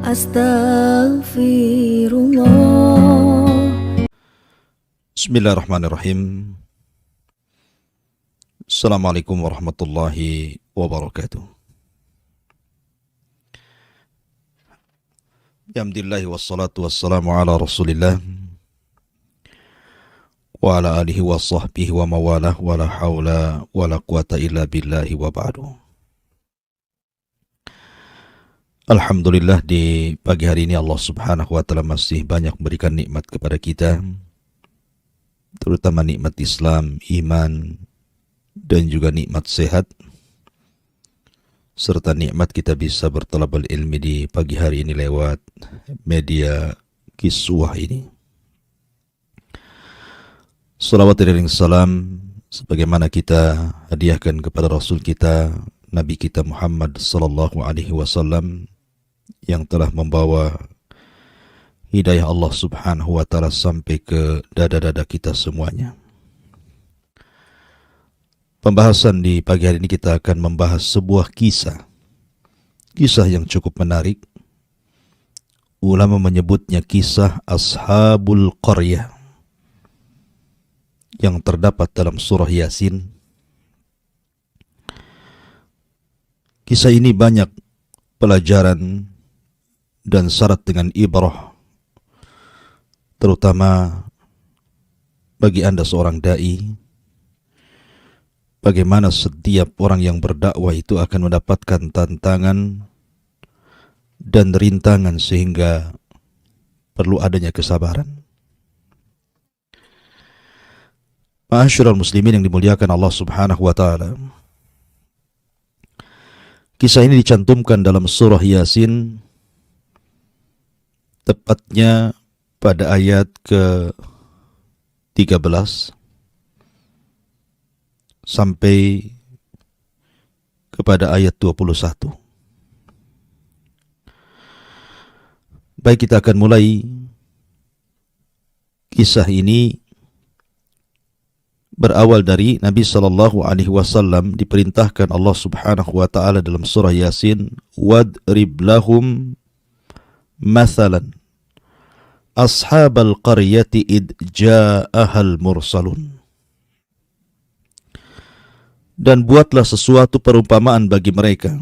Astaghfirullah. Bismillahirrahmanirrahim. Assalamualaikum warahmatullahi wabarakatuh. Alhamdulillah wassalatu wassalamu ala rasulillah wa ala alihi wa sahbihi wa mawalah wa la hawla wa la quwata illa billahi wa ba'du. Alhamdulillah, di pagi hari ini Allah subhanahu wa ta'ala masih banyak memberikan nikmat kepada kita, terutama nikmat Islam, iman, dan juga nikmat sehat, serta nikmat kita bisa bertalabul ilmi di pagi hari ini lewat media Kiswah ini. Salawat dan salam sebagaimana kita hadiahkan kepada Rasul kita, Nabi kita Muhammad sallallahu alaihi wasallam, yang telah membawa hidayah Allah subhanahu wa ta'ala sampai ke dada-dada kita semuanya. Pembahasan di pagi hari ini kita akan membahas sebuah kisah yang cukup menarik. Ulama menyebutnya kisah Ashabul Qaryah yang terdapat dalam surah Yasin. Kisah ini banyak pelajaran dan syarat dengan ibrah, terutama bagi Anda seorang da'i. Bagaimana setiap orang yang berdakwah itu akan mendapatkan tantangan dan rintangan sehingga perlu adanya kesabaran. Ma'asyiral muslimin yang dimuliakan Allah subhanahu wa ta'ala, kisah ini dicantumkan dalam surah Yasin, tepatnya pada ayat ke-13 sampai kepada ayat 21. Baik, kita akan mulai kisah ini. Berawal dari Nabi sallallahu alaihi wasallam diperintahkan Allah subhanahu wa ta'ala dalam surah Yasin, wadrib lahum mathalan ashabal qaryati id ja'ahal mursalun. Dan buatlah sesuatu perumpamaan bagi mereka.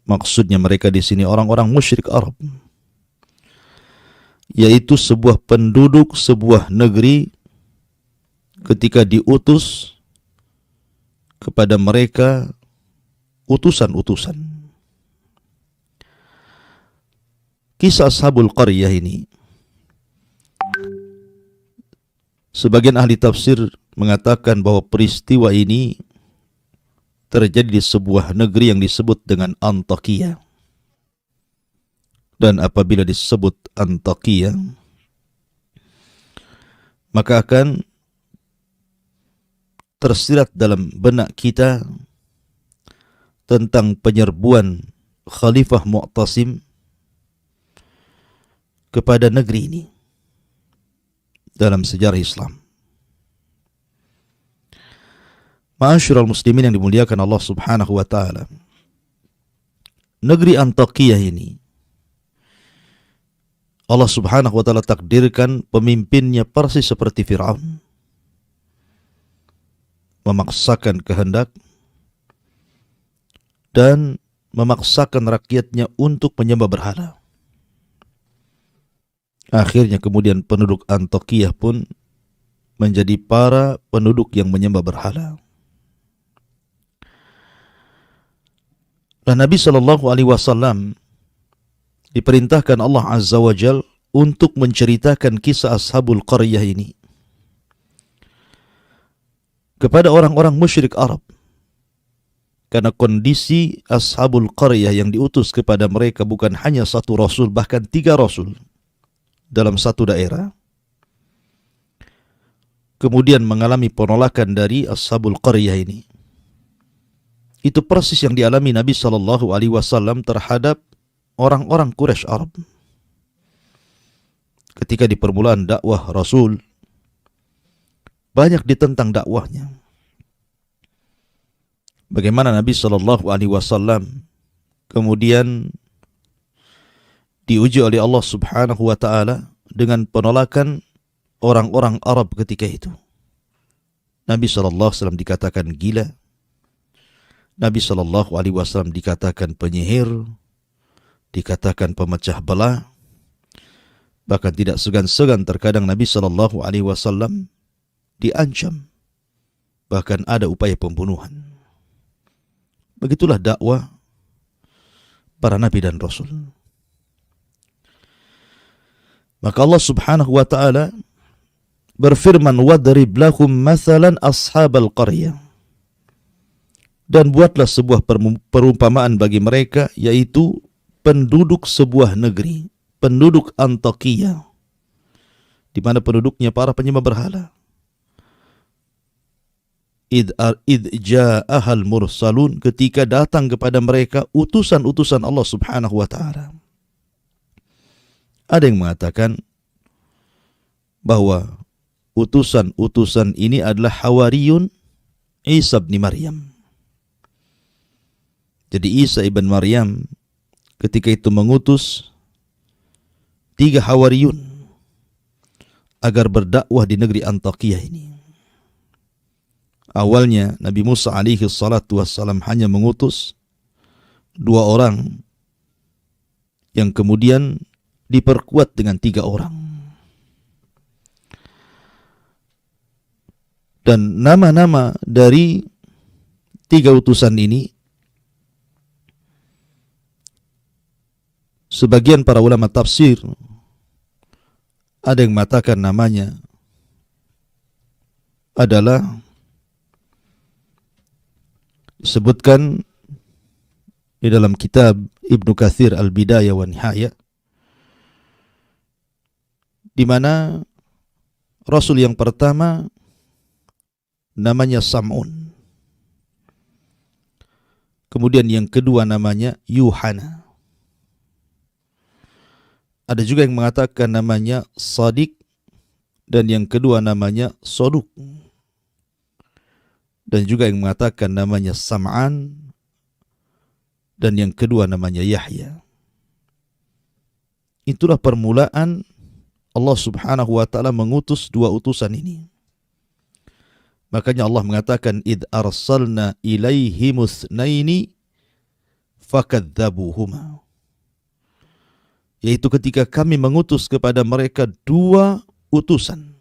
Maksudnya mereka di sini orang-orang musyrik Arab, yaitu sebuah penduduk sebuah negeri ketika diutus kepada mereka utusan-utusan. Kisah Ashabul Qaryah ini, sebagian ahli tafsir mengatakan bahwa peristiwa ini terjadi di sebuah negeri yang disebut dengan Antakya. Dan apabila disebut Antakya, maka akan tersirat dalam benak kita tentang penyerbuan Khalifah Mu'tasim kepada negeri ini dalam sejarah Islam. Ma'asyiral muslimin yang dimuliakan Allah subhanahu wa ta'ala, negeri Antakya ini Allah subhanahu wa ta'ala takdirkan pemimpinnya persis seperti Fir'aun, memaksakan kehendak dan memaksakan rakyatnya untuk menyembah berhala. Akhirnya kemudian penduduk Antakya pun menjadi para penduduk yang menyembah berhala. Dan Nabi sallallahu alaihi wasallam diperintahkan Allah Azza wa Jal untuk menceritakan kisah Ashabul Qaryah ini kepada orang-orang musyrik Arab, karena kondisi Ashabul Qaryah yang diutus kepada mereka bukan hanya satu rasul, bahkan 3 rasul dalam satu daerah, kemudian mengalami penolakan dari Ashabul Qaryah ini. Itu persis yang dialami Nabi sallallahu alaihi wasallam terhadap orang-orang Quraisy Arab. Ketika di permulaan dakwah Rasul, banyak ditentang dakwahnya. Bagaimana Nabi sallallahu alaihi wasallam kemudian diuji oleh Allah Subhanahu wa taala dengan penolakan orang-orang Arab ketika itu. Nabi SAW dikatakan gila, Nabi SAW dikatakan penyihir, dikatakan pemecah belah, bahkan tidak segan-segan terkadang Nabi SAW diancam, bahkan ada upaya pembunuhan. Begitulah dakwah para nabi dan rasul. Maka Allah Subhanahu wa taala berfirman, wadrib lahum mathalan ashabal qaryah, dan buatlah sebuah perumpamaan bagi mereka, yaitu penduduk sebuah negeri, penduduk Antakya, di mana penduduknya para penyembah berhala. Id ja'ahal mursalun, ketika datang kepada mereka utusan-utusan Allah Subhanahu wa taala. Ada yang mengatakan bahwa utusan-utusan ini adalah Hawariyun Isa bin Maryam. Jadi Isa ibn Maryam ketika itu mengutus 3 Hawariyun agar berdakwah di negeri Antakya ini. Awalnya Nabi Musa alaihi salatu wassalam hanya mengutus 2 orang yang kemudian diperkuat dengan 3 orang. Dan nama-nama dari 3 utusan ini, sebagian para ulama tafsir ada yang mengatakan namanya adalah disebutkan di dalam kitab Ibnu Katsir Al-Bidayah wa Nihayah, di mana Rasul yang pertama namanya Sam'un. Kemudian yang kedua namanya Yuhana. Ada juga yang mengatakan namanya Sadiq, dan yang kedua namanya Soduk. Dan juga yang mengatakan namanya Sam'an, dan yang kedua namanya Yahya. Itulah permulaan Allah Subhanahu wa taala mengutus 2 utusan ini. Makanya Allah mengatakan id arsalna ilaihimus naini fakadzabuhuma, yaitu ketika kami mengutus kepada mereka 2 utusan.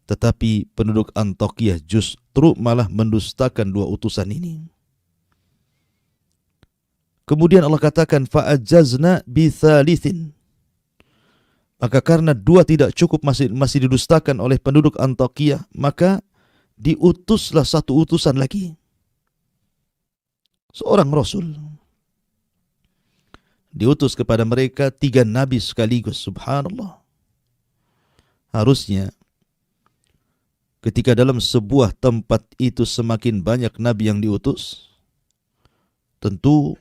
Tetapi penduduk Antakya justru malah mendustakan 2 utusan ini. Kemudian Allah katakan fa'ajazna bithalithin, maka karena 2 tidak cukup, masih didustakan oleh penduduk Antakya, maka diutuslah 1 utusan lagi, seorang Rasul. Diutus kepada mereka 3 nabi sekaligus. Subhanallah. Harusnya ketika dalam sebuah tempat itu semakin banyak nabi yang diutus, tentu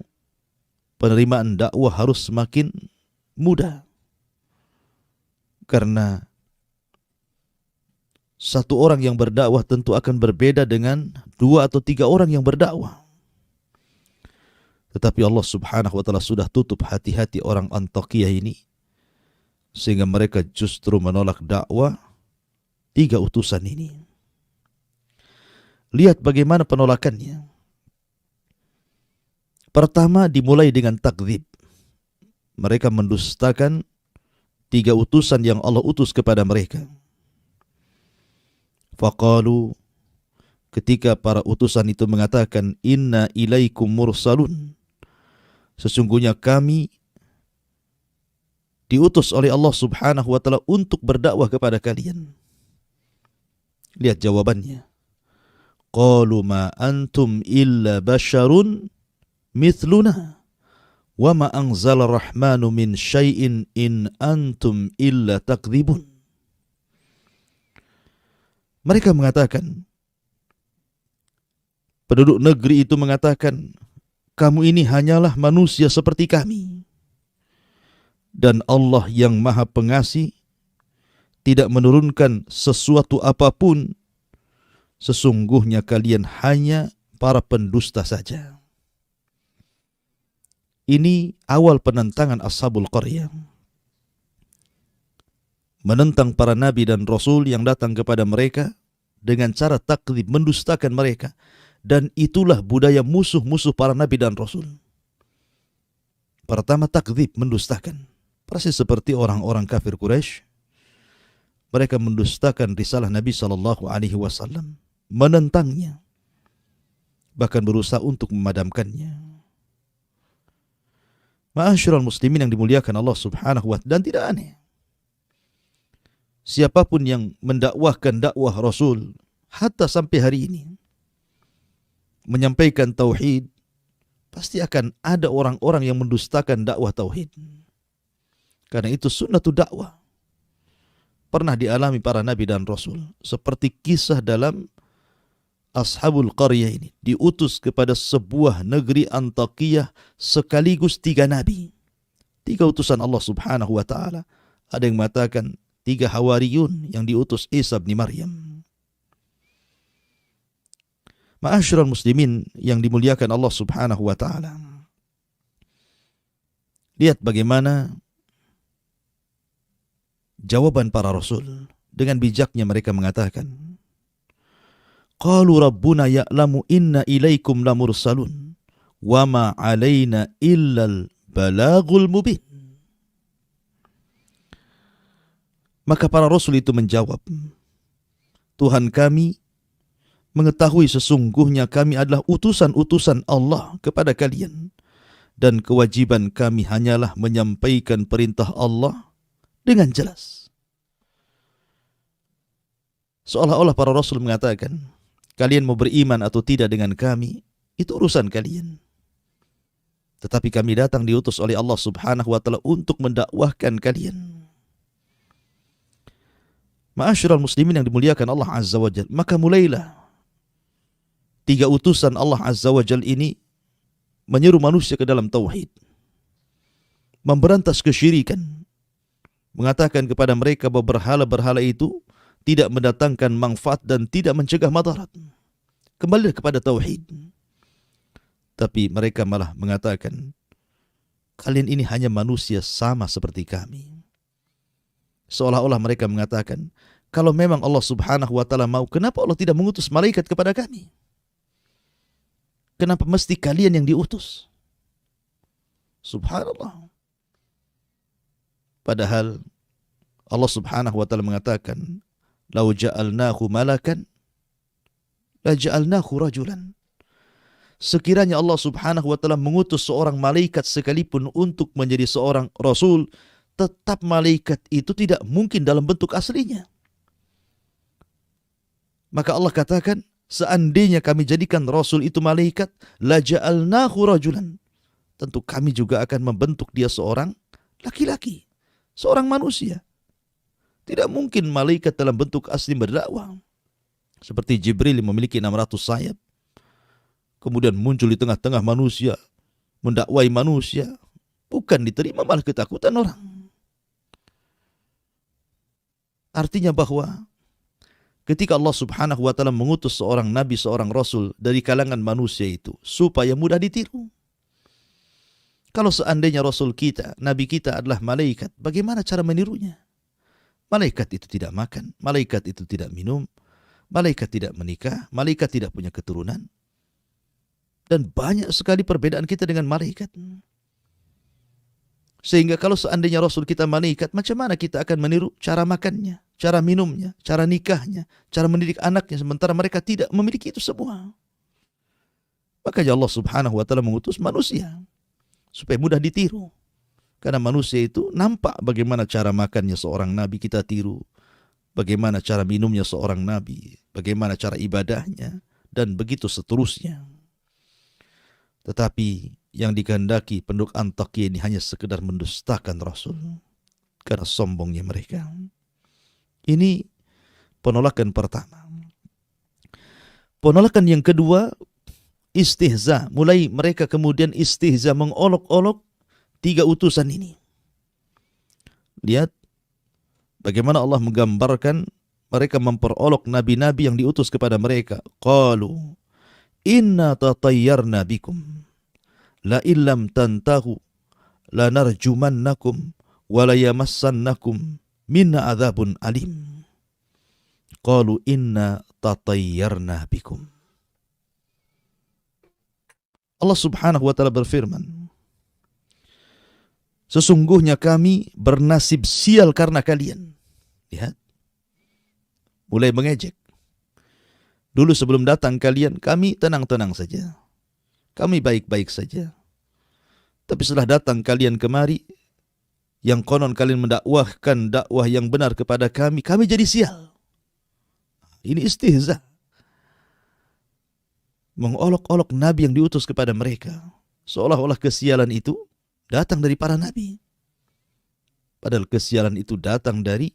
penerimaan dakwah harus semakin mudah. Karena 1 orang yang berdakwah tentu akan berbeda dengan 2 atau 3 orang yang berdakwah. Tetapi Allah Subhanahu wa taala sudah tutup hati-hati orang Antakya ini, sehingga mereka justru menolak dakwah 3 utusan ini. Lihat bagaimana penolakannya. Pertama dimulai dengan takdzib. Mereka mendustakan 3 utusan yang Allah utus kepada mereka. Faqalu, ketika para utusan itu mengatakan inna ilaikum mursalun, sesungguhnya kami diutus oleh Allah Subhanahu wa taala untuk berdakwah kepada kalian. Lihat jawabannya. Qalu ma antum illa basyarun mithluna wa ma anzala rahmanu min syai'in in antum illa takdzibun. Mereka mengatakan, penduduk negeri itu mengatakan, kamu ini hanyalah manusia seperti kami, dan Allah yang Maha Pengasih tidak menurunkan sesuatu apapun. Sesungguhnya kalian hanya para pendusta saja. Ini awal penentangan Ashabul Qaryah. Menentang para nabi dan rasul yang datang kepada mereka dengan cara takdzib, mendustakan mereka. Dan itulah budaya musuh-musuh para nabi dan rasul. Pertama, takdzib, mendustakan. Persis seperti orang-orang kafir Quraisy. Mereka mendustakan risalah Nabi SAW, menentangnya, bahkan berusaha untuk memadamkannya. Ma'asyiral muslimin yang dimuliakan Allah Subhanahu wa ta'ala, dan tidak aneh, siapapun yang mendakwahkan dakwah Rasul hatta sampai hari ini, menyampaikan tauhid, pasti akan ada orang-orang yang mendustakan dakwah tauhid. Karena itu sunnatul dakwah pernah dialami para nabi dan rasul, seperti kisah dalam Ashabul Qaryah ini, diutus kepada sebuah negeri Antakiyah sekaligus 3 nabi, 3 utusan Allah Subhanahu wa ta'ala. Ada yang mengatakan 3 hawariyun yang diutus Isa bin Maryam. Ma'asyiral muslimin yang dimuliakan Allah Subhanahu wa ta'ala, lihat bagaimana jawaban para rasul. Dengan bijaknya mereka mengatakan, qalu rabbuna ya'lamu inna ilaikum lamursalun wa ma 'alaina illal balagul mubin. Maka para rasul itu menjawab, Tuhan kami mengetahui sesungguhnya kami adalah utusan-utusan Allah kepada kalian, dan kewajiban kami hanyalah menyampaikan perintah Allah dengan jelas. Seolah-olah para rasul mengatakan, kalian mau beriman atau tidak dengan kami, itu urusan kalian. Tetapi kami datang diutus oleh Allah Subhanahu wa ta'ala untuk mendakwahkan kalian. Ma'asyiral muslimin yang dimuliakan Allah Azza wa Jalla, maka mulailah 3 utusan Allah Azza wa Jalla ini menyeru manusia ke dalam tauhid, memberantas kesyirikan, mengatakan kepada mereka bahwa berhala-berhala itu tidak mendatangkan manfaat dan tidak mencegah madarat. Kembali kepada tauhid. Tapi mereka malah mengatakan, kalian ini hanya manusia sama seperti kami. Seolah-olah mereka mengatakan, kalau memang Allah Subhanahu wa ta'ala mau, kenapa Allah tidak mengutus malaikat kepada kami? Kenapa mesti kalian yang diutus? Subhanallah. Padahal Allah Subhanahu wa ta'ala mengatakan, lau ja'alnahu malakan la ja'alnahu rajulan. Sekiranya Allah Subhanahu wa ta'ala mengutus seorang malaikat sekalipun untuk menjadi seorang rasul, tetap malaikat itu tidak mungkin dalam bentuk aslinya. Maka Allah katakan, seandainya kami jadikan rasul itu malaikat, la ja'alnahu rajulan, tentu kami juga akan membentuk dia seorang laki-laki, seorang manusia. Tidak mungkin malaikat dalam bentuk asli berdakwah. Seperti Jibril yang memiliki 600 sayap, kemudian muncul di tengah-tengah manusia, mendakwai manusia. Bukan diterima, malah ketakutan orang. Artinya bahwa ketika Allah Subhanahu wa ta'ala mengutus seorang nabi, seorang rasul dari kalangan manusia itu, supaya mudah ditiru. Kalau seandainya rasul kita, nabi kita adalah malaikat, bagaimana cara menirunya? Malaikat itu tidak makan, malaikat itu tidak minum, malaikat tidak menikah, malaikat tidak punya keturunan. Dan banyak sekali perbedaan kita dengan malaikat. Sehingga kalau seandainya Rasul kita malaikat, macam mana kita akan meniru cara makannya, cara minumnya, cara nikahnya, cara mendidik anaknya, sementara mereka tidak memiliki itu semua. Makanya Allah Subhanahu wa ta'ala mengutus manusia supaya mudah ditiru. Karena manusia itu nampak bagaimana cara makannya seorang nabi, kita tiru. Bagaimana cara minumnya seorang nabi, bagaimana cara ibadahnya, dan begitu seterusnya. Tetapi yang dikehendaki penduduk Antakya ini hanya sekedar mendustakan Rasul. Karena sombongnya mereka. Ini penolakan pertama. Penolakan yang kedua, istihza. Mulai mereka kemudian istihza, mengolok-olok 3 utusan ini. Lihat bagaimana Allah menggambarkan mereka memperolok nabi-nabi yang diutus kepada mereka. Qalu inna tatayyarna bikum la illam tantahu lanarjumannakum wa la yamassannakum minna adzabun alim. Qalu inna tatayyarna bikum. Allah Subhanahu wa taala berfirman, sesungguhnya kami bernasib sial karena kalian. Lihat, mulai mengejek. Dulu sebelum datang kalian, kami tenang-tenang saja. Kami baik-baik saja. Tapi setelah datang kalian kemari, yang konon kalian mendakwahkan dakwah yang benar kepada kami jadi sial. Ini istihza. Mengolok-olok nabi yang diutus kepada mereka. Seolah-olah kesialan itu datang dari para nabi. Padahal kesialan itu datang dari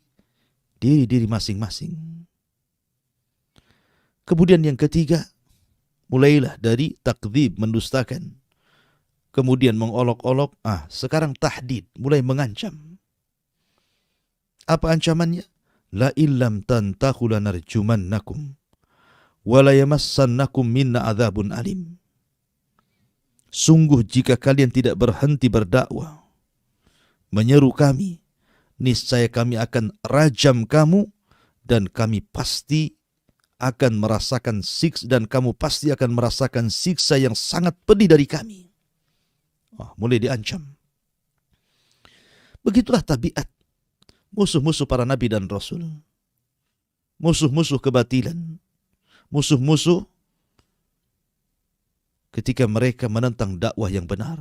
diri-diri masing-masing. Kemudian yang ketiga, mulailah dari takdzib, mendustakan. Kemudian mengolok-olok, sekarang tahdid, mulai mengancam. Apa ancamannya? La illam tantahu lanarjumannakum wa la yamassannakum minna adzabun alim. Sungguh jika kalian tidak berhenti berdakwah, menyeru kami, niscaya kami akan rajam kamu dan kami pasti akan merasakan siksa yang sangat pedih dari kami. Mulai diancam. Begitulah tabiat musuh-musuh para nabi dan rasul. Musuh-musuh kebatilan. Musuh-musuh ketika mereka menentang dakwah yang benar.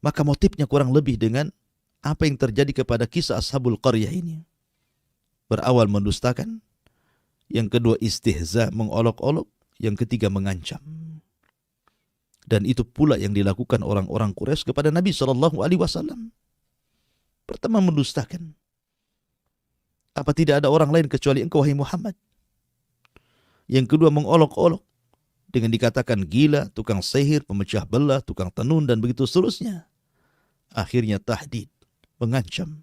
Maka motifnya kurang lebih dengan apa yang terjadi kepada kisah Ashabul Qaryah ini. Berawal mendustakan, yang kedua istihza, mengolok-olok, yang ketiga mengancam. Dan itu pula yang dilakukan orang-orang Quraisy kepada Nabi SAW. Pertama mendustakan. Apa tidak ada orang lain kecuali engkau, wahai Muhammad? Yang kedua mengolok-olok dengan dikatakan gila, tukang sihir, pemecah belah, tukang tenun, dan begitu seterusnya. Akhirnya tahdid, mengancam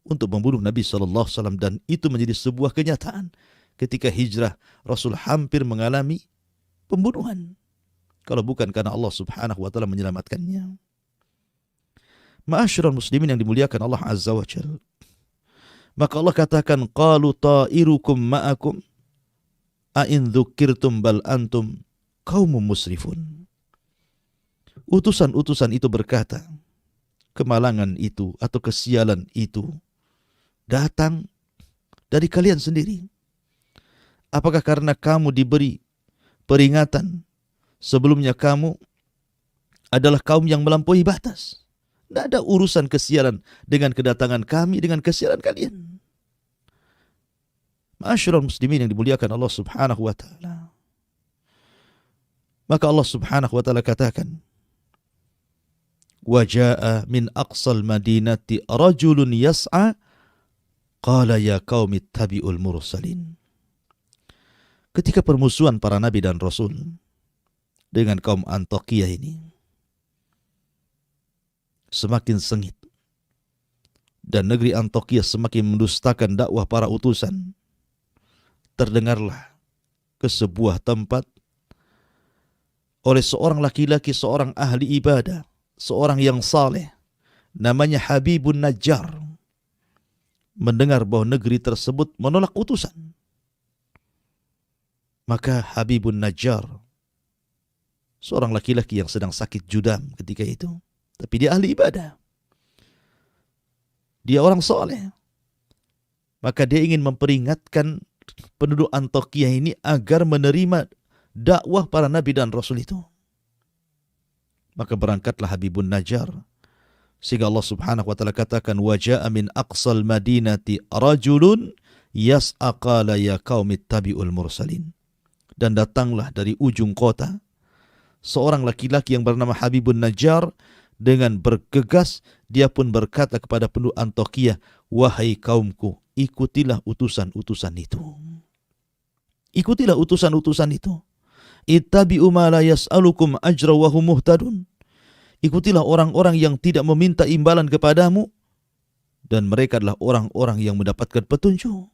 untuk membunuh Nabi SAW, dan itu menjadi sebuah kenyataan. Ketika hijrah, Rasul hampir mengalami pembunuhan. Kalau bukan karena Allah Subhanahu wa taala menyelamatkannya. Ma'asyiral muslimin yang dimuliakan Allah Azza wa Jalla. Maka Allah katakan, qalu ta'irukum ma'akum a in dzukirtum bal antum qaumun musrifun. Utusan-utusan itu berkata, kemalangan itu atau kesialan itu datang dari kalian sendiri. Apakah karena kamu diberi peringatan sebelumnya kamu adalah kaum yang melampaui batas? Tidak ada urusan kesialan dengan kedatangan kami, dengan kesialan kalian. Ma'asyiral muslimin yang dimuliakan Allah Subhanahu wa taala. Maka Allah Subhanahu wa taala katakan, wa jaa'a min aqsal madinati rajulun yas'a qala ya qaumi ittabi'ul mursalin. Ketika permusuhan para nabi dan rasul dengan kaum Antiokhia ini semakin sengit dan negeri Antiokhia semakin mendustakan dakwah para utusan, terdengarlah ke sebuah tempat oleh seorang laki-laki, seorang ahli ibadah, seorang yang saleh, namanya Habibun Najjar, mendengar bahwa negeri tersebut menolak utusan. Maka Habibun Najjar, seorang laki-laki yang sedang sakit judam ketika itu, tapi dia ahli ibadah, dia orang soleh, maka dia ingin memperingatkan penduduk Antiokhia ini agar menerima dakwah para nabi dan rasul itu. Maka berangkatlah Habibun Najjar, sehingga Allah Subhanahu wa taala katakan, wa jaa'a min aqsal madinati rajulun yas'a qala ya qaumi ittabi'ul mursalin. Dan datanglah dari ujung kota seorang laki-laki yang bernama Habibun Najjar, dengan bergegas dia pun berkata kepada penduduk Antiokhia, wahai kaumku, ikutilah utusan-utusan itu. Ikutilah utusan-utusan itu. Ittabi'u ma la yas'alukum ajra wa hum muhtadun. Ikutilah orang-orang yang tidak meminta imbalan kepadamu, dan mereka adalah orang-orang yang mendapatkan petunjuk.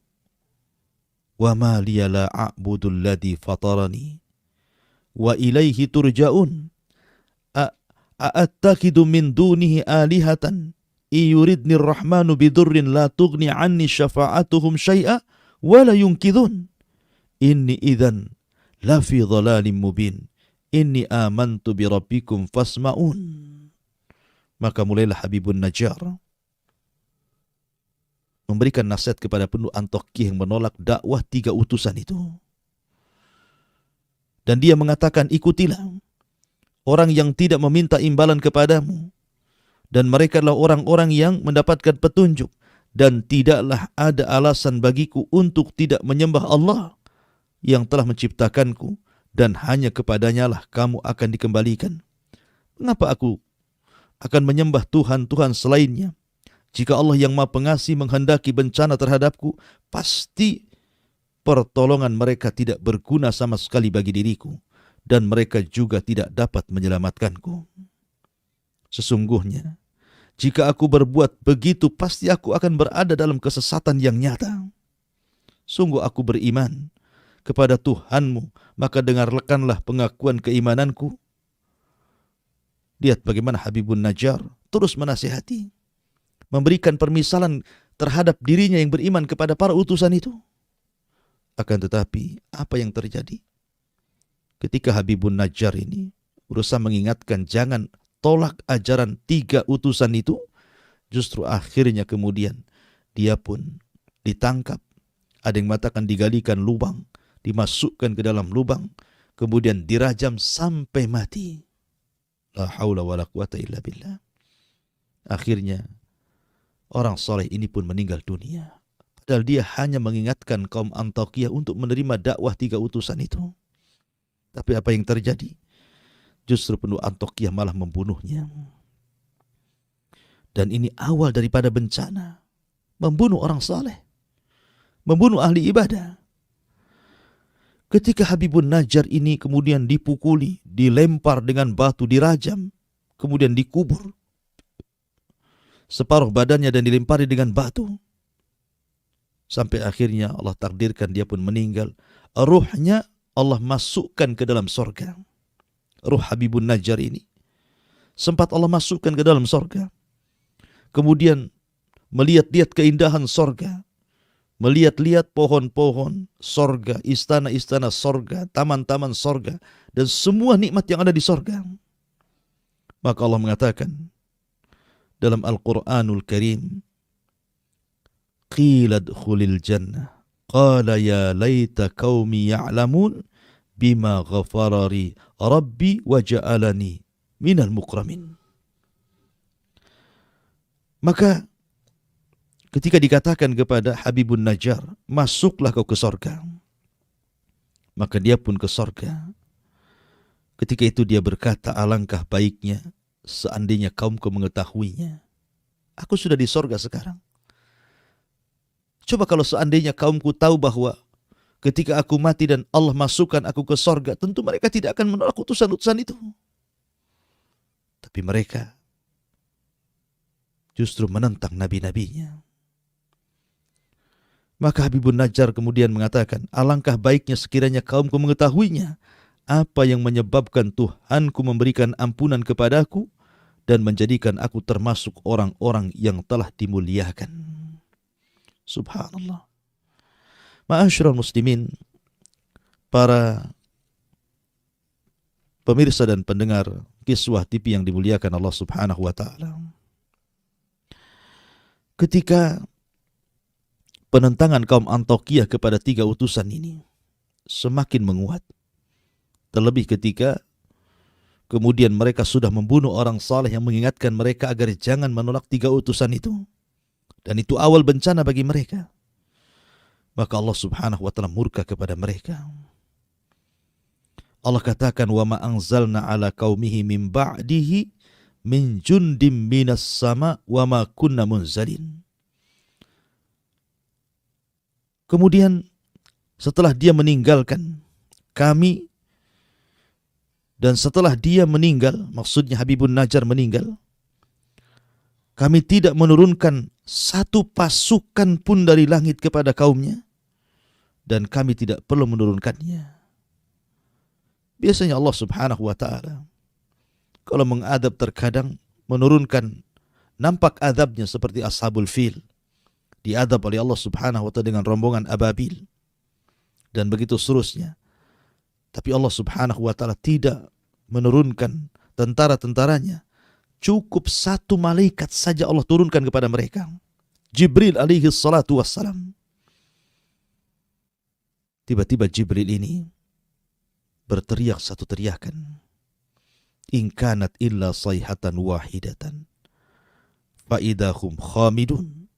Wa ma liya la a'budul ladzi fatarani wa ilaihi turja'un. a'attakidu min dunihi alihatan iyuridni rahmanu bidurrin la tughni anni syafa'atuhum syai'a wa la yunkidhun inni idzan la fi dhalalim mubin inni amantu bi rabbikum fasma'un. Maka mulailah Habibun Najjar memberikan nasihat kepada penduduk Antiokhia yang menolak dakwah 3 utusan itu. Dan dia mengatakan, ikutilah orang yang tidak meminta imbalan kepadamu, dan mereka adalah orang-orang yang mendapatkan petunjuk, dan tidaklah ada alasan bagiku untuk tidak menyembah Allah yang telah menciptakanku, dan hanya kepadanya lah kamu akan dikembalikan. Mengapa aku akan menyembah Tuhan-Tuhan selainnya? Jika Allah yang Maha Pengasih menghendaki bencana terhadapku, pasti pertolongan mereka tidak berguna sama sekali bagi diriku, dan mereka juga tidak dapat menyelamatkanku. Sesungguhnya, jika aku berbuat begitu, pasti aku akan berada dalam kesesatan yang nyata. Sungguh aku beriman kepada Tuhanmu, maka dengarkanlah pengakuan keimananku. Lihat bagaimana Habibun Najjar terus menasihati, memberikan permisalan terhadap dirinya yang beriman kepada para utusan itu. Akan tetapi, apa yang terjadi? Ketika Habibun Najjar ini berusaha mengingatkan jangan tolak ajaran 3 utusan itu, justru akhirnya kemudian dia pun ditangkap. Ada yang mengatakan digalikan lubang, dimasukkan ke dalam lubang, kemudian dirajam sampai mati. La haula wa la quwata illa billah. Akhirnya orang soleh ini pun meninggal dunia. Padahal dia hanya mengingatkan kaum Antiokhia untuk menerima dakwah 3 utusan itu. Tapi apa yang terjadi? Justru penduduk Antiokhia malah membunuhnya. Dan ini awal daripada bencana. Membunuh orang saleh, membunuh ahli ibadah. Ketika Habibun Najjar ini kemudian dipukuli, dilempar dengan batu, dirajam, kemudian dikubur separuh badannya dan dilempari dengan batu, sampai akhirnya Allah takdirkan dia pun meninggal. Ruhnya Allah masukkan ke dalam sorga. Ruh Habibun Najjar ini sempat Allah masukkan ke dalam sorga. Kemudian melihat-lihat keindahan sorga, melihat-lihat pohon-pohon sorga, istana-istana sorga, taman-taman sorga, dan semua nikmat yang ada di sorga. Maka Allah mengatakan dalam Al-Quranul Karim, qila dkhulil jannah qala ya laita qaumi ya'lamun bima ghafarari rabbi wa ja'alani minal mukramin. Maka ketika dikatakan kepada Habibun Najjar, masuklah kau ke sorga, maka dia pun ke sorga. Ketika itu dia berkata, alangkah baiknya seandainya kaumku mengetahuinya. Aku sudah di sorga sekarang. Coba kalau seandainya kaumku tahu bahwa ketika aku mati dan Allah masukkan aku ke sorga, tentu mereka tidak akan menolak utusan-utusan itu. Tapi mereka justru menentang nabi-nabinya. Maka Habibun Najjar kemudian mengatakan, alangkah baiknya sekiranya kaumku mengetahuinya, apa yang menyebabkan Tuhanku memberikan ampunan kepadaku dan menjadikan aku termasuk orang-orang yang telah dimuliakan. Subhanallah. Ma'asyiral muslimin, para pemirsa dan pendengar Kiswah TV yang dimuliakan Allah Subhanahu wa taala. Ketika penentangan kaum Antiokhia kepada 3 utusan ini semakin menguat, terlebih ketika kemudian mereka sudah membunuh orang saleh yang mengingatkan mereka agar jangan menolak 3 utusan itu, dan itu awal bencana bagi mereka, maka Allah Subhanahu wa taala murka kepada mereka. Allah katakan, wa ma anzalna ala qaumihi min ba'dihi min jundim minas sama wa ma kunna munzalin. Kemudian setelah dia meninggalkan kami, dan setelah dia meninggal, maksudnya Habibun Najjar meninggal, kami tidak menurunkan satu pasukan pun dari langit kepada kaumnya, dan kami tidak perlu menurunkannya. Biasanya Allah Subhanahu wa taala Kalau mengadab terkadang menurunkan, nampak adabnya seperti Ashabul Fil, diadab oleh Allah Subhanahu wa ta'ala dengan rombongan ababil, dan begitu seterusnya. Tapi Allah Subhanahu wa ta'ala tidak menurunkan tentara-tentaranya. Cukup satu malaikat saja Allah turunkan kepada mereka, Jibril alaihi salatu wassalam. Tiba-tiba Jibril ini berteriak satu teriakan, in kanat illa sayhatan wahidatan fa idahum khamidun.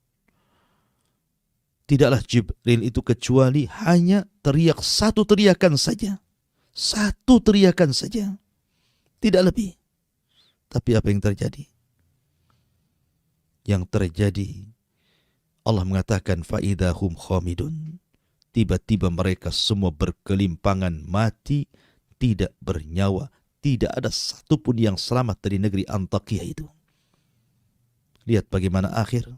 Tidaklah Jibril itu kecuali hanya teriak satu teriakan saja. Satu teriakan saja, tidak lebih. Tapi apa yang terjadi? Yang terjadi, Allah mengatakan fa'idahum khamidun. Tiba-tiba mereka semua berkelimpangan mati, tidak bernyawa. Tidak ada satupun yang selamat dari negeri Antakya itu. Lihat bagaimana akhir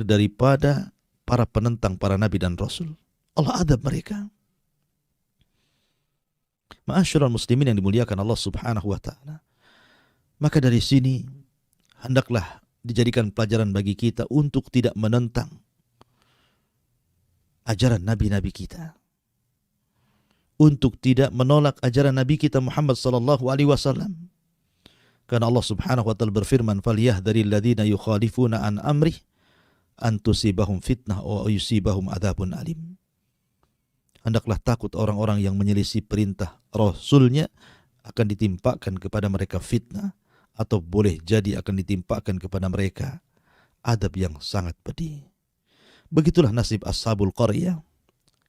daripada para penentang para nabi dan rasul. Allah adab mereka. Ma'asyiral muslimin yang dimuliakan Allah Subhanahu wa ta'ala. Maka dari sini hendaklah dijadikan pelajaran bagi kita untuk tidak menentang ajaran nabi-nabi kita, untuk tidak menolak ajaran nabi kita Muhammad sallallahu alaihi wasallam. Karena Allah Subhanahu wa ta'ala berfirman, "Falyahdharil ladzina yukhalifuna an amrih an tusibahum fitnah wa yusibahum adzabun alim." Hendaklah takut orang-orang yang menyelisih perintah Rasulnya akan ditimpakan kepada mereka fitnah, atau boleh jadi akan ditimpakan kepada mereka adab yang sangat pedih. Begitulah nasib Ashabul Qaryah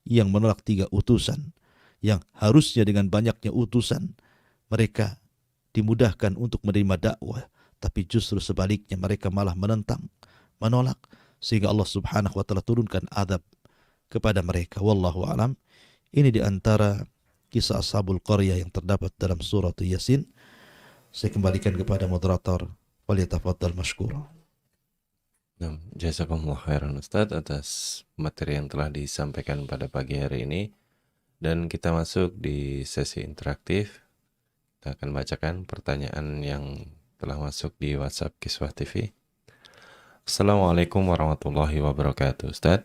yang menolak 3 utusan, yang harusnya dengan banyaknya utusan mereka dimudahkan untuk menerima dakwah, tapi justru sebaliknya mereka malah menentang, menolak, sehingga Allah Subhanahu wa ta'ala turunkan adab kepada mereka. Wallahu alam. Ini di antara kisah Ashabul Qaryah yang terdapat dalam surah Yasin. Saya kembalikan kepada moderator. Waliyatafaddal mashkura. Jazakumullah khairan Ustaz atas materi yang telah disampaikan pada pagi hari ini. Dan kita masuk di sesi interaktif. Kita akan bacakan pertanyaan yang telah masuk di WhatsApp Kiswah TV. Assalamualaikum warahmatullahi wabarakatuh. Ustaz,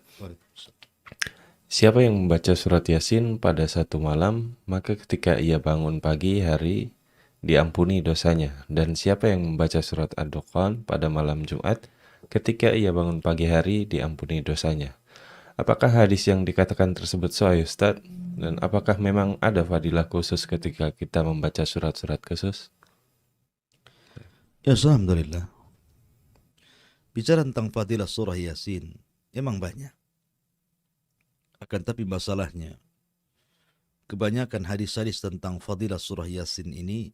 siapa yang membaca surat Yasin pada satu malam, maka ketika ia bangun pagi hari, diampuni dosanya. Dan siapa yang membaca surat Ad-Dukhan pada malam Jumat, ketika ia bangun pagi hari, diampuni dosanya. Apakah hadis yang dikatakan tersebut sahih, Ustaz? Dan apakah memang ada fadilah khusus ketika kita membaca surat-surat khusus? Ya, alhamdulillah. Bicara tentang fadilah surah Yasin, memang banyak. Akan tapi masalahnya, kebanyakan hadis-hadis tentang fadilah surah Yasin ini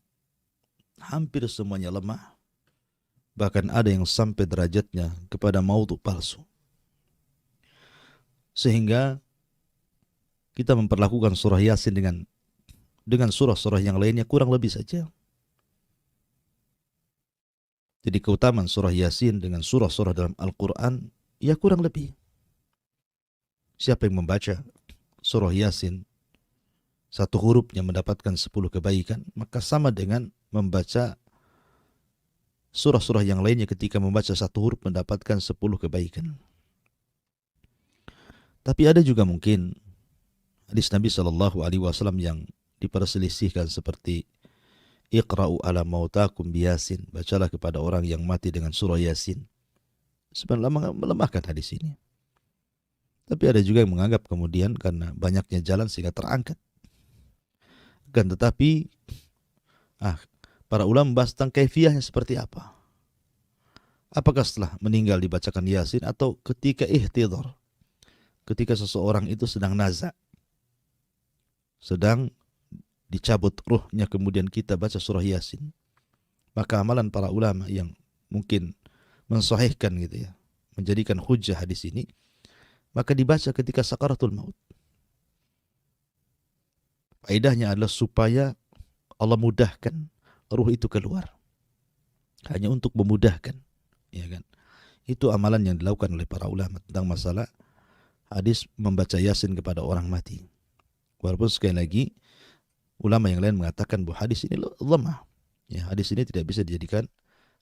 hampir semuanya lemah. Bahkan ada yang sampai derajatnya kepada maudhu palsu. Sehingga kita memperlakukan surah Yasin dengan surah-surah yang lainnya kurang lebih saja. Jadi keutamaan surah Yasin dengan surah-surah dalam Al-Quran, ya kurang lebih. Siapa yang membaca surah Yasin, satu hurufnya mendapatkan 10 kebaikan, maka sama dengan membaca surah-surah yang lainnya ketika membaca satu huruf mendapatkan 10 kebaikan. Tapi ada juga mungkin hadis Nabi SAW yang diperselisihkan seperti Iqra'u ala mautakum biyasin, bacalah kepada orang yang mati dengan surah Yasin. Sebenarnya melemahkan hadis ini. Tapi ada juga yang menganggap kemudian karena banyaknya jalan sehingga terangkat. Kan tetapi para ulama membahas tentang kaifiyahnya seperti apa. Apakah setelah meninggal dibacakan Yasin atau ketika ihtidhar, ketika seseorang itu sedang naza, sedang dicabut ruhnya, kemudian kita baca surah Yasin. Maka amalan para ulama yang mungkin mensahihkan gitu ya, menjadikan hujjah hadis ini, maka dibaca ketika sakaratul maut. Faedahnya adalah supaya Allah mudahkan ruh itu keluar. Hanya untuk memudahkan, ya kan? Itu amalan yang dilakukan oleh para ulama tentang masalah hadis membaca Yasin kepada orang mati. Walaupun sekali lagi Ulama yang lain mengatakan bahwa hadis ini lemah. Ya, hadis ini tidak bisa dijadikan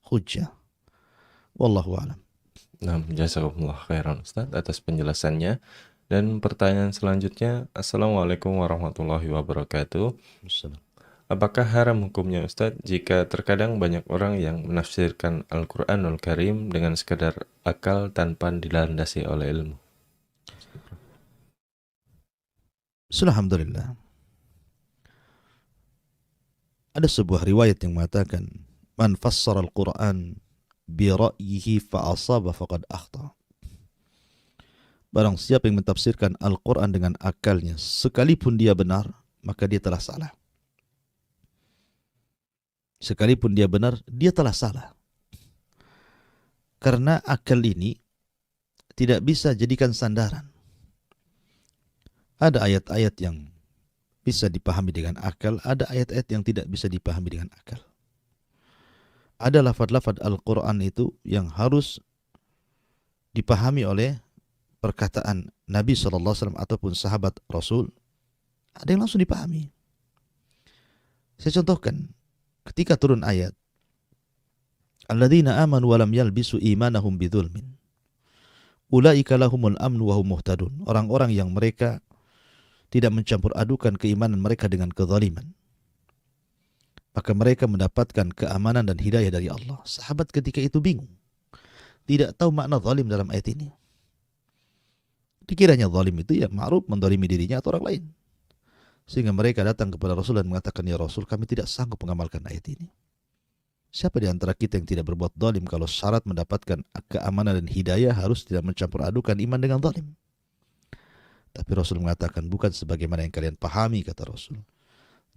hujjah. Wallahu a'lam. Nah, jazakumullah khairan Ustaz atas penjelasannya. Dan pertanyaan selanjutnya, Assalamualaikum warahmatullahi wabarakatuh. Apakah haram hukumnya Ustadz jika terkadang banyak orang yang menafsirkan Al-Quranul Karim dengan sekadar akal tanpa dilandasi oleh ilmu? Alhamdulillah. Ada sebuah riwayat yang mengatakan, "Man fassara al-Quran bi ra'yihi fa asaba faqad akhta." Barang siapa yang mentafsirkan Al-Quran dengan akalnya, sekalipun dia benar, maka dia telah salah. Sekalipun dia benar, dia telah salah. Karena akal ini tidak bisa jadikan sandaran. Ada ayat-ayat yang bisa dipahami dengan akal, ada ayat-ayat yang tidak bisa dipahami dengan akal. Ada lafaz-lafaz Al-Quran itu yang harus dipahami oleh perkataan Nabi SAW ataupun sahabat Rasul. Ada yang langsung dipahami. Saya contohkan, ketika turun ayat, "Alladzina amanu wa lam yalbisu imanahum bidzulmin, ulaika lahumul amnu wa hum muhtadun." Orang-orang yang mereka tidak mencampur adukan keimanan mereka dengan kezaliman, maka mereka mendapatkan keamanan dan hidayah dari Allah. Sahabat ketika itu bingung, tidak tahu makna zalim dalam ayat ini. Dikiranya zalim itu ya ma'ruf, mendolimi dirinya atau orang lain. Sehingga mereka datang kepada Rasul dan mengatakan, "Ya Rasul, kami tidak sanggup mengamalkan ayat ini." Siapa di antara kita yang tidak berbuat zalim kalau syarat mendapatkan keamanan dan hidayah harus tidak mencampur adukan iman dengan zalim? Tapi Rasul mengatakan, bukan sebagaimana yang kalian pahami, kata Rasul.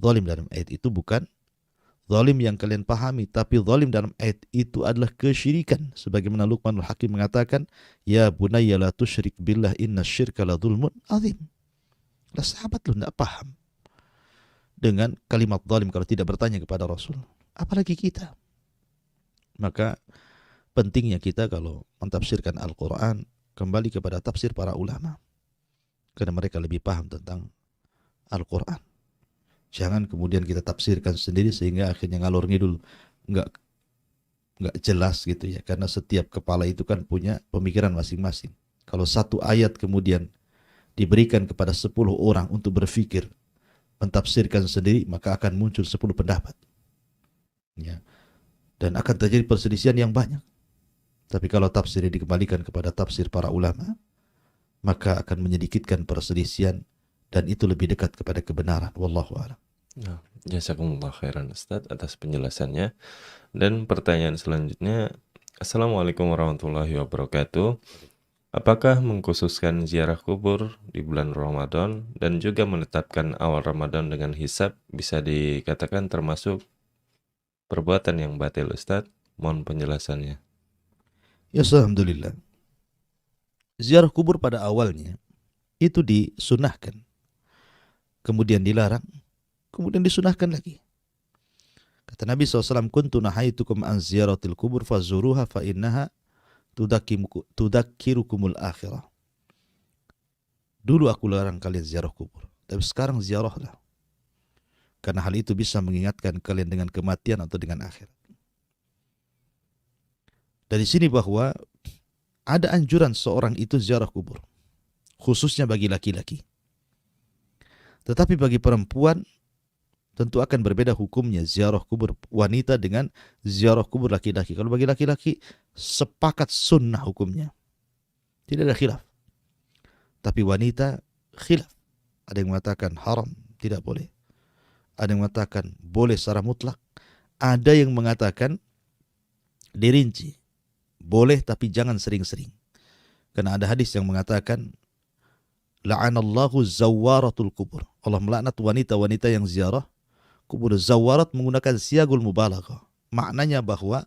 Zalim dalam ayat itu bukan zalim yang kalian pahami, tapi zalim dalam ayat itu adalah kesyirikan. Sebagaimana Luqmanul Hakim mengatakan, "Ya bunayya la tusyrik billah inna syirka la dzulmun azim." Lah sahabat lu tidak paham dengan kalimat zalim kalau tidak bertanya kepada Rasul. Apalagi kita. Maka pentingnya kita kalau mentafsirkan Al-Quran kembali kepada tafsir para ulama. Karena mereka lebih paham tentang Al-Quran. Jangan kemudian kita tafsirkan sendiri sehingga akhirnya ngalor ngidul, nggak jelas gitu ya. Karena setiap kepala itu kan punya pemikiran masing-masing. Kalau satu ayat kemudian diberikan kepada 10 orang untuk berpikir, mentafsirkan sendiri, maka akan muncul 10 pendapat. Ya. Dan akan terjadi perselisihan yang banyak. Tapi kalau tafsir dikembalikan kepada tafsir para ulama, maka akan menyedikitkan perselisihan dan itu lebih dekat kepada kebenaran. Wallahu a'lam. Nah, jazakumullah khairan Ustaz atas penjelasannya. Dan pertanyaan selanjutnya, Assalamualaikum warahmatullahi wabarakatuh. Apakah mengkhususkan ziarah kubur di bulan Ramadan dan juga menetapkan awal Ramadan dengan hisab bisa dikatakan termasuk perbuatan yang batil Ustaz? Mohon penjelasannya. Ya, alhamdulillah. Ziarah kubur pada awalnya itu disunahkan, kemudian dilarang, kemudian disunahkan lagi. Kata Nabi SAW, "Kuntu nahaitukum an ziyaratil kubur fazuruha fa innaha tudakkirukumul akhirah." Dulu aku larang kalian ziarah kubur, tapi sekarang ziarahlah. Karena hal itu bisa mengingatkan kalian dengan kematian atau dengan akhirat. Dari sini bahwa ada anjuran seorang itu ziarah kubur, khususnya bagi laki-laki. Tetapi bagi perempuan tentu akan berbeda hukumnya ziarah kubur wanita dengan ziarah kubur laki-laki. Kalau bagi laki-laki sepakat sunnah hukumnya, tidak ada khilaf. Tapi wanita khilaf. Ada yang mengatakan haram, tidak boleh. Ada yang mengatakan boleh secara mutlak. Ada yang mengatakan dirinci, boleh tapi jangan sering-sering. Karena ada hadis yang mengatakan la'anallahu zawaratul kubur. Allah melaknat wanita-wanita yang ziarah kubur. Zawarat menggunakan siagul mubalaghah. Maknanya bahwa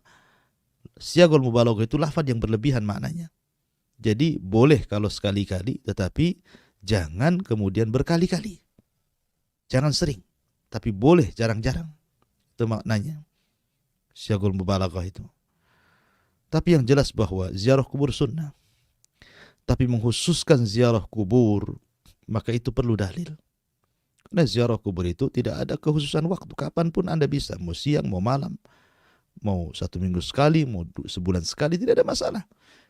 siagul mubalaghah itu lafaz yang berlebihan maknanya. Jadi boleh kalau sekali-kali, tetapi jangan kemudian berkali-kali. Jangan sering, tapi boleh jarang-jarang. Itu maknanya siagul mubalaghah itu. Tapi yang jelas bahwa ziarah kubur sunnah. Tapi mengkhususkan ziarah kubur, maka itu perlu dalil. Karena ziarah kubur itu tidak ada kekhususan waktu, kapanpun Anda bisa, mau siang, mau malam, mau 1 minggu sekali, mau sebulan sekali, tidak ada masalah.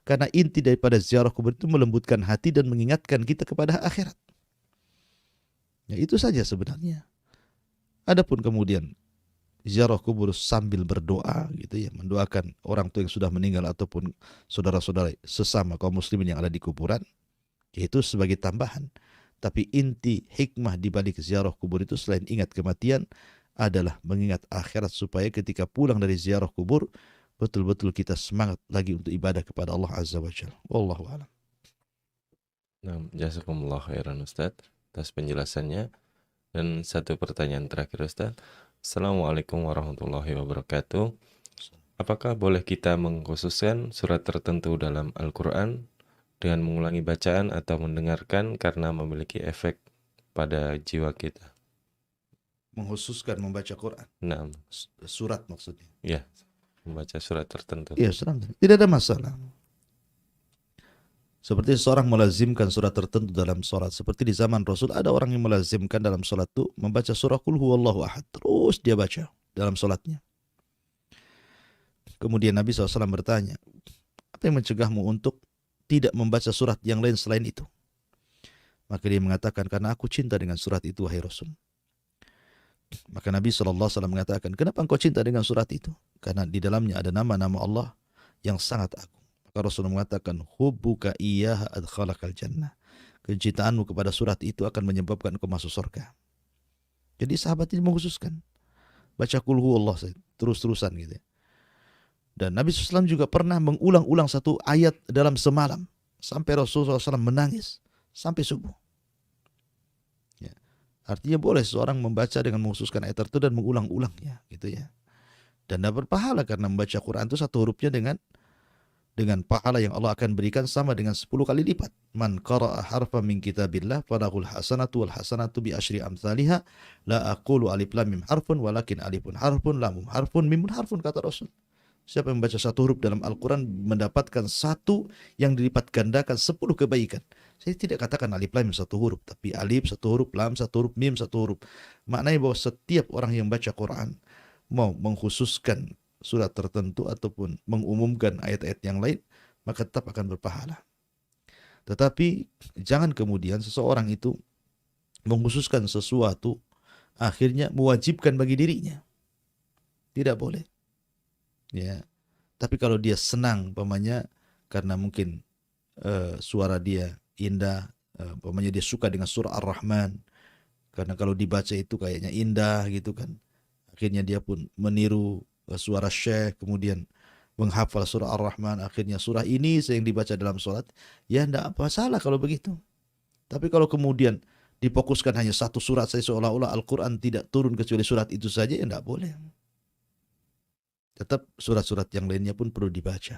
Karena inti daripada ziarah kubur itu melembutkan hati dan mengingatkan kita kepada akhirat. Ya itu saja sebenarnya. Adapun kemudian ziarah kubur sambil berdoa gitu ya, mendoakan orang tua yang sudah meninggal ataupun saudara-saudara sesama kaum muslimin yang ada di kuburan, itu sebagai tambahan. Tapi inti hikmah di balik ziarah kubur itu selain ingat kematian adalah mengingat akhirat supaya ketika pulang dari ziarah kubur betul-betul kita semangat lagi untuk ibadah kepada Allah Azza wa Jalla. Wallahu a'lam. Nah, jazakumullah khairan Ustaz atas penjelasannya. Dan satu pertanyaan terakhir Ustaz. Assalamualaikum warahmatullahi wabarakatuh. Apakah boleh kita mengkhususkan surat tertentu dalam Al-Quran dengan mengulangi bacaan atau mendengarkan karena memiliki efek pada jiwa kita? Mengkhususkan membaca Quran, Nah, surat maksudnya. ya, membaca surat tertentu. Iya, tidak ada masalah. Seperti seorang melazimkan surat tertentu dalam sholat. Seperti di zaman Rasul ada orang yang melazimkan dalam sholat itu membaca surah Qul huwallahu ahad. Terus dia baca dalam sholatnya. Kemudian Nabi SAW bertanya, apa yang mencegahmu untuk tidak membaca surat yang lain selain itu? Maka dia mengatakan, karena aku cinta dengan surat itu, wahai Rasul. Maka Nabi SAW mengatakan, kenapa engkau cinta dengan surat itu? Karena di dalamnya ada nama-nama Allah yang sangat agung. Maka Rasul mengatakan, hubbuka iyyaha adkhalakal jannah. Kecintaanmu kepada surat itu akan menyebabkan engkau masuk surga. Jadi sahabat ini mengkhususkan baca Qul huwallahu terus-terusan gitu. Dan Nabi SAW juga pernah mengulang-ulang satu ayat dalam semalam sampai Rasulullah SAW menangis sampai subuh. Ya. Artinya boleh seorang membaca dengan mengkhususkan ayat tertentu dan mengulang-ulangnya, gitu ya. Dan dapat pahala karena membaca Quran itu satu hurufnya dengan pahala yang Allah akan berikan sama dengan 10 kali lipat. Man qara'a harfan min kitabillah falahul hasanatu wal hasanatu bi asyri amsalihha la aqulu alif lam mim harfun walakin alifun harfun lamum harfun mimun harfun, kata Rasul. Siapa yang membaca satu huruf dalam Al-Quran mendapatkan satu yang dilipat gandakan 10 kebaikan. Saya tidak katakan alif lam satu huruf, tapi alif satu huruf, lam satu huruf, mim satu huruf. Maknanya bahwa setiap orang yang baca Quran mau mengkhususkan surat tertentu ataupun mengumumkan ayat-ayat yang lain, maka tetap akan berpahala. Tetapi jangan kemudian seseorang itu mengkhususkan sesuatu akhirnya mewajibkan bagi dirinya. Tidak boleh. Ya, tapi kalau dia senang, pamannya karena mungkin suara dia indah, pamannya dia suka dengan surah Ar-Rahman, karena kalau dibaca itu kayaknya indah gitu kan. Akhirnya dia pun meniru suara syekh, kemudian menghafal surah Ar-Rahman, akhirnya surah ini yang dibaca dalam sholat, ya tidak apa salah kalau begitu. Tapi kalau kemudian difokuskan hanya satu surat saja seolah-olah Al-Quran tidak turun kecuali surat itu saja, ya tidak boleh. Tetap surat-surat yang lainnya pun perlu dibaca.